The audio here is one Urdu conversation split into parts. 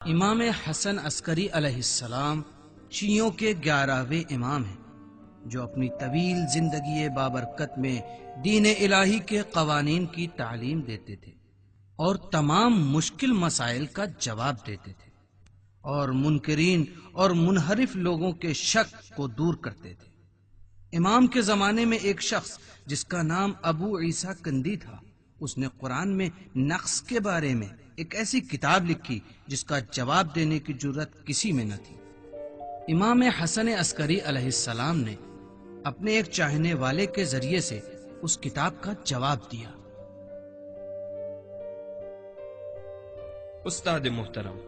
امام حسن عسکری علیہ السلام شیعوں کے 11ویں امام ہیں جو اپنی طویل زندگی بابرکت میں دین الہی کے قوانین کی تعلیم دیتے تھے اور تمام مشکل مسائل کا جواب دیتے تھے اور منکرین اور منحرف لوگوں کے شک کو دور کرتے تھے۔ امام کے زمانے میں ایک شخص جس کا نام ابو عیسیٰ کندی تھا، اس نے قرآن میں نقص کے بارے میں ایک ایسی کتاب لکھی جس کا جواب دینے کی جرت کسی میں نہ تھی۔ امام حسن عسکری علیہ السلام نے اپنے ایک چاہنے والے کے ذریعے سے اس کتاب کا جواب دیا۔ استاد محترم،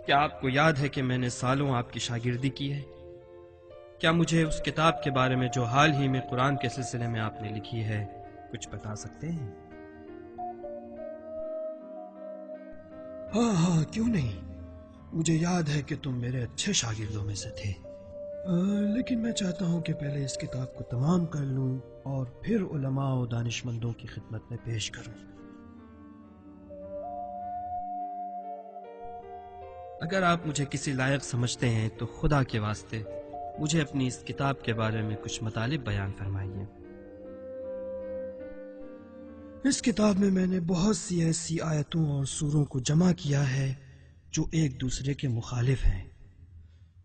کیا آپ کو یاد ہے کہ میں نے سالوں آپ کی شاگردی کی ہے؟ کیا مجھے اس کتاب کے بارے میں جو حال ہی میں قرآن کے سلسلے میں آپ نے لکھی ہے کچھ بتا سکتے ہیں؟ ہاں کیوں نہیں، مجھے یاد ہے کہ تم میرے اچھے شاگردوں میں سے تھے، لیکن میں چاہتا ہوں کہ پہلے اس کتاب کو تمام کر لوں اور پھر علماء و دانشمندوں کی خدمت میں پیش کروں۔ اگر آپ مجھے کسی لائق سمجھتے ہیں تو خدا کے واسطے مجھے اپنی اس کتاب کے بارے میں کچھ مطالب بیان فرمائیے۔ اس کتاب میں نے بہت سی ایسی آیتوں اور سوروں کو جمع کیا ہے جو ایک دوسرے کے مخالف ہیں،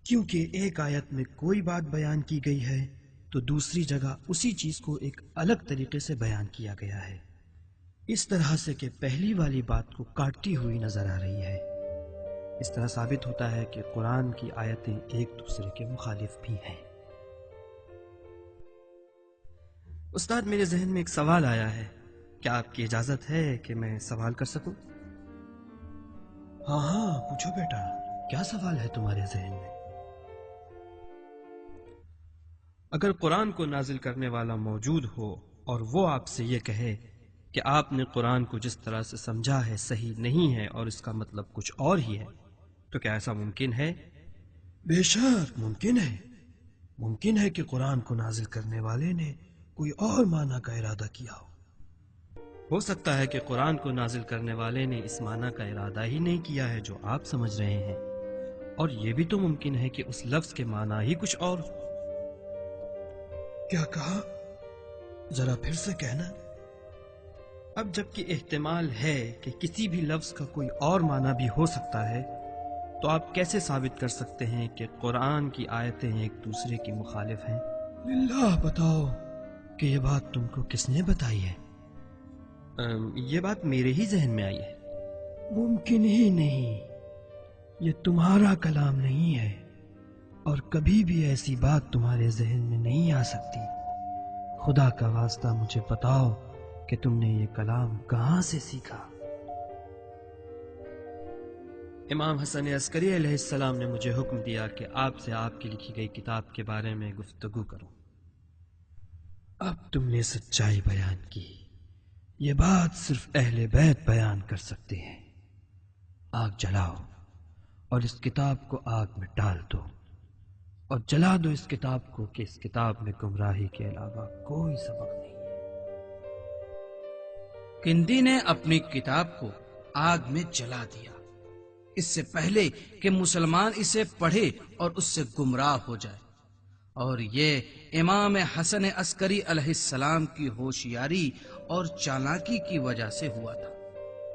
کیونکہ ایک آیت میں کوئی بات بیان کی گئی ہے تو دوسری جگہ اسی چیز کو ایک الگ طریقے سے بیان کیا گیا ہے، اس طرح سے کہ پہلی والی بات کو کاٹتی ہوئی نظر آ رہی ہے۔ اس طرح ثابت ہوتا ہے کہ قرآن کی آیتیں ایک دوسرے کے مخالف بھی ہیں۔ استاد، میرے ذہن میں ایک سوال آیا ہے، کیا آپ کی اجازت ہے کہ میں سوال کر سکوں؟ ہاں پوچھو بیٹا، کیا سوال ہے تمہارے ذہن میں؟ اگر قرآن کو نازل کرنے والا موجود ہو اور وہ آپ سے یہ کہے کہ آپ نے قرآن کو جس طرح سے سمجھا ہے صحیح نہیں ہے اور اس کا مطلب کچھ اور ہی ہے، تو کیا ایسا ممکن ہے؟ بے شک ممکن ہے، ممکن ہے کہ قرآن کو نازل کرنے والے نے کوئی اور معنی کا ارادہ کیا ہو سکتا ہے کہ قرآن کو نازل کرنے والے نے اس معنی کا ارادہ ہی نہیں کیا ہے جو آپ سمجھ رہے ہیں، اور یہ بھی تو ممکن ہے کہ اس لفظ کے معنی ہی کچھ اور ہو۔ کیا کہا؟ ذرا پھر سے کہنا۔ اب جبکہ احتمال ہے کہ کسی بھی لفظ کا کوئی اور معنی بھی ہو سکتا ہے، تو آپ کیسے ثابت کر سکتے ہیں کہ قرآن کی آیتیں ایک دوسرے کی مخالف ہیں؟ للہ بتاؤ کہ یہ بات تم کو کس نے بتائی ہے؟ یہ بات میرے ہی ذہن میں آئی ہے۔ ممکن ہی نہیں، یہ تمہارا کلام نہیں ہے اور کبھی بھی ایسی بات تمہارے ذہن میں نہیں آ سکتی۔ خدا کا واسطہ مجھے بتاؤ کہ تم نے یہ کلام کہاں سے سیکھا؟ امام حسن عسکری علیہ السلام نے مجھے حکم دیا کہ آپ سے آپ کی لکھی گئی کتاب کے بارے میں گفتگو کروں۔ اب تم نے سچائی بیان کی، یہ بات صرف اہل بیت بیان کر سکتے ہیں۔ آگ جلاؤ اور اس کتاب کو آگ میں ڈال دو اور جلا دو اس کتاب کو کہ اس کتاب میں گمراہی کے علاوہ کوئی سبق نہیں ہے۔ کندی نے اپنی کتاب کو آگ میں جلا دیا اس سے پہلے کہ مسلمان اسے پڑھے اور اس سے گمراہ ہو جائے، اور یہ امام حسن عسکری علیہ السلام کی ہوشیاری اور چالاکی کی وجہ سے ہوا تھا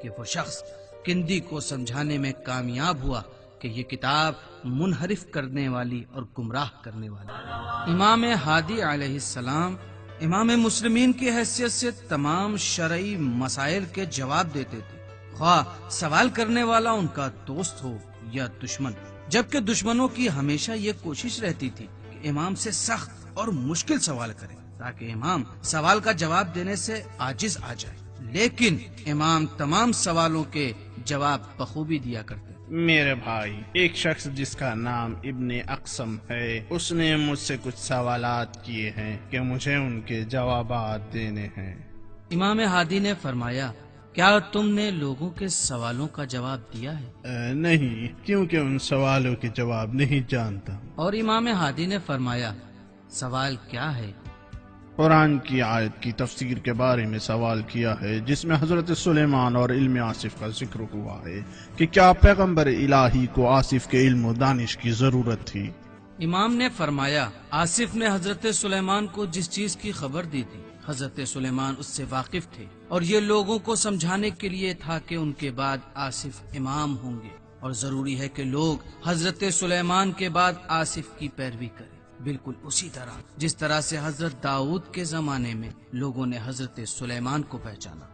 کہ وہ شخص کندی کو سمجھانے میں کامیاب ہوا کہ یہ کتاب منحرف کرنے والی اور گمراہ کرنے والی۔ امام ہادی علیہ السلام امام مسلمین کی حیثیت سے تمام شرعی مسائل کے جواب دیتے تھے، خواہ سوال کرنے والا ان کا دوست ہو یا دشمن، جبکہ دشمنوں کی ہمیشہ یہ کوشش رہتی تھی کہ امام سے سخت اور مشکل سوال کرے تاکہ امام سوال کا جواب دینے سے عاجز آ جائے، لیکن امام تمام سوالوں کے جواب بخوبی دیا کرتے۔ میرے بھائی، ایک شخص جس کا نام ابن اقسم ہے، اس نے مجھ سے کچھ سوالات کیے ہیں کہ مجھے ان کے جوابات دینے ہیں۔ امام ہادی نے فرمایا، کیا تم نے لوگوں کے سوالوں کا جواب دیا ہے؟ نہیں، کیونکہ ان سوالوں کے جواب نہیں جانتا۔ اور امام ہادی نے فرمایا، سوال کیا ہے؟ قرآن کی آیت کی تفسیر کے بارے میں سوال کیا ہے جس میں حضرت سلیمان اور علم آصف کا ذکر ہوا ہے کہ کیا پیغمبر الہی کو آصف کے علم و دانش کی ضرورت تھی؟ امام نے فرمایا، آصف نے حضرت سلیمان کو جس چیز کی خبر دی تھی حضرت سلیمان اس سے واقف تھے، اور یہ لوگوں کو سمجھانے کے لیے تھا کہ ان کے بعد آصف امام ہوں گے، اور ضروری ہے کہ لوگ حضرت سلیمان کے بعد آصف کی پیروی کریں، بالکل اسی طرح جس طرح سے حضرت داؤد کے زمانے میں لوگوں نے حضرت سلیمان کو پہچانا۔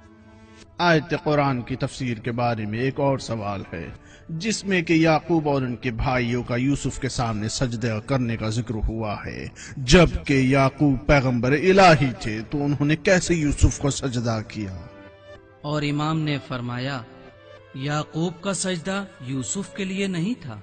آیت قرآن کی تفسیر کے بارے میں ایک اور سوال ہے جس میں کہ یعقوب اور ان کے بھائیوں کا یوسف کے سامنے سجدہ کرنے کا ذکر ہوا ہے، جبکہ یعقوب پیغمبر الہی تھے تو انہوں نے کیسے یوسف کو سجدہ کیا؟ اور امام نے فرمایا، یعقوب کا سجدہ یوسف کے لیے نہیں تھا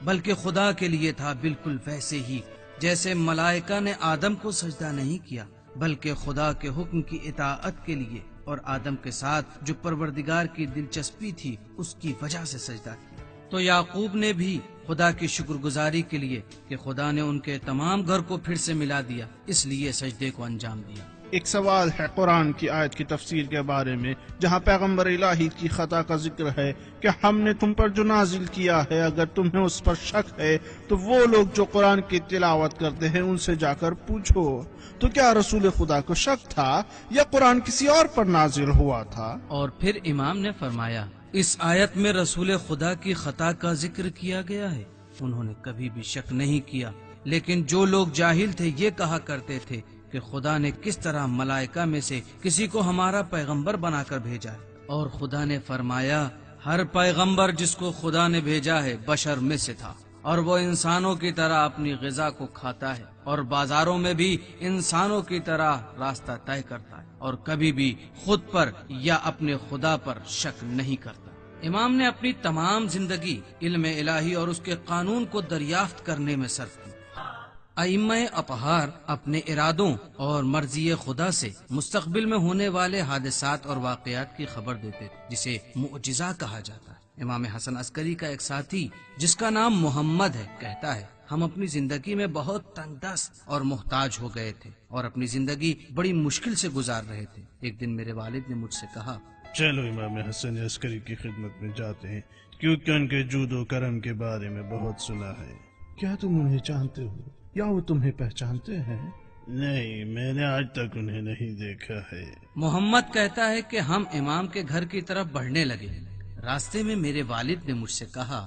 بلکہ خدا کے لیے تھا، بالکل ویسے ہی جیسے ملائکہ نے آدم کو سجدہ نہیں کیا بلکہ خدا کے حکم کی اطاعت کے لیے، اور آدم کے ساتھ جو پروردگار کی دلچسپی تھی اس کی وجہ سے سجدہ کیا، تو یعقوب نے بھی خدا کی شکر گزاری کے لیے کہ خدا نے ان کے تمام گھر کو پھر سے ملا دیا، اس لیے سجدے کو انجام دیا۔ ایک سوال ہے قرآن کی آیت کی تفسیر کے بارے میں جہاں پیغمبر الہی کی خطا کا ذکر ہے کہ ہم نے تم پر جو نازل کیا ہے اگر تمہیں اس پر شک ہے تو وہ لوگ جو قرآن کی تلاوت کرتے ہیں ان سے جا کر پوچھو، تو کیا رسول خدا کو شک تھا یا قرآن کسی اور پر نازل ہوا تھا؟ اور پھر امام نے فرمایا، اس آیت میں رسول خدا کی خطا کا ذکر کیا گیا ہے، انہوں نے کبھی بھی شک نہیں کیا، لیکن جو لوگ جاہل تھے یہ کہا کرتے تھے کہ خدا نے کس طرح ملائکہ میں سے کسی کو ہمارا پیغمبر بنا کر بھیجا ہے، اور خدا نے فرمایا ہر پیغمبر جس کو خدا نے بھیجا ہے بشر میں سے تھا، اور وہ انسانوں کی طرح اپنی غذا کو کھاتا ہے اور بازاروں میں بھی انسانوں کی طرح راستہ طے کرتا ہے، اور کبھی بھی خود پر یا اپنے خدا پر شک نہیں کرتا۔ امام نے اپنی تمام زندگی علم الہی اور اس کے قانون کو دریافت کرنے میں صرف کی۔ ائمہ اطہار اپنے ارادوں اور مرضی خدا سے مستقبل میں ہونے والے حادثات اور واقعات کی خبر دیتے تھے جسے معجزہ کہا جاتا ہے۔ امام حسن عسکری کا ایک ساتھی جس کا نام محمد ہے کہتا ہے، ہم اپنی زندگی میں بہت تنگ دست اور محتاج ہو گئے تھے اور اپنی زندگی بڑی مشکل سے گزار رہے تھے۔ ایک دن میرے والد نے مجھ سے کہا، چلو امام حسن عسکری کی خدمت میں جاتے ہیں کیونکہ ان کے جود و کرم کے بارے میں بہت سنا ہے۔ کیا تم انہیں جانتے ہو یا وہ تمہیں پہچانتے ہیں؟ نہیں، میں نے آج تک انہیں نہیں دیکھا ہے۔ محمد کہتا ہے کہ ہم امام کے گھر کی طرف بڑھنے لگے، راستے میں میرے والد نے مجھ سے کہا،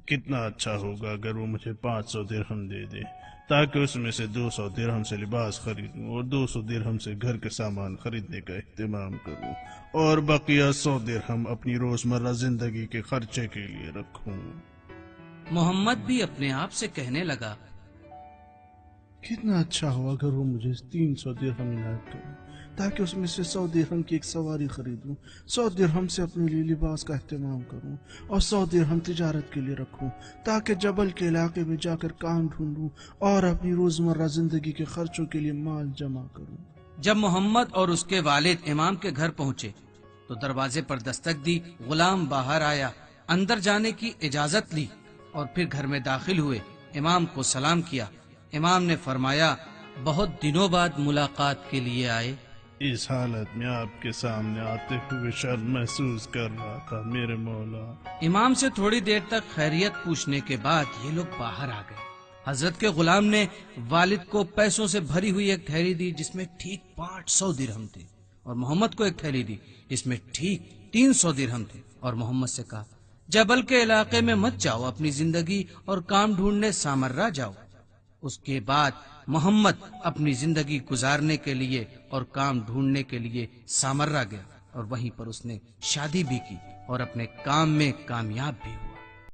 کتنا اچھا ہوگا اگر وہ مجھے 500 درہم دے دے تاکہ اس میں سے 200 درہم سے لباس خریدوں اور 200 درہم سے گھر کے سامان خریدنے کا اہتمام کروں اور بقیہ 100 درہم اپنی روزمرہ زندگی کے خرچے کے لیے رکھوں۔ محمد بھی اپنے آپ سے کہنے لگا، کتنا اچھا ہوا اگر وہ مجھے 300 درہم عنایت کریں تاکہ اس میں سے 100 درہم کی ایک سواری خریدوں، 100 درہم سے اپنے لیے لباس کا اہتمام کروں اور 100 درہم تجارت کے لیے رکھوں تاکہ جبل کے علاقے میں جا کر کام ڈھونڈوں اور اپنی روزمرہ زندگی کے خرچوں کے لیے مال جمع کروں۔ جب محمد اور اس کے والد امام کے گھر پہنچے تو دروازے پر دستک دی، غلام باہر آیا، اندر جانے کی اجازت لی اور پھر گھر میں داخل ہوئے، امام کو سلام کیا۔ امام نے فرمایا، بہت دنوں بعد ملاقات کے لیے آئے۔ اس حالت میں آپ کے سامنے آتے ہوئے شرم محسوس کر رہا تھا میرے مولا۔ امام سے تھوڑی دیر تک خیریت پوچھنے کے بعد یہ لوگ باہر آ گئے۔ حضرت کے غلام نے والد کو پیسوں سے بھری ہوئی ایک تھیلی دی جس میں ٹھیک 500 درہم تھے، اور محمد کو ایک تھیلی دی جس میں ٹھیک 300 درہم تھے، اور محمد سے کہا، جبل کے علاقے میں مت جاؤ، اپنی زندگی اور کام ڈھونڈنے سامرا جاؤ۔ اس کے بعد محمد اپنی زندگی گزارنے کے لیے اور کام ڈھونڈنے کے لیے سامرا گیا، اور وہیں پر اس نے شادی بھی کی اور اپنے کام میں کامیاب بھی ہوا۔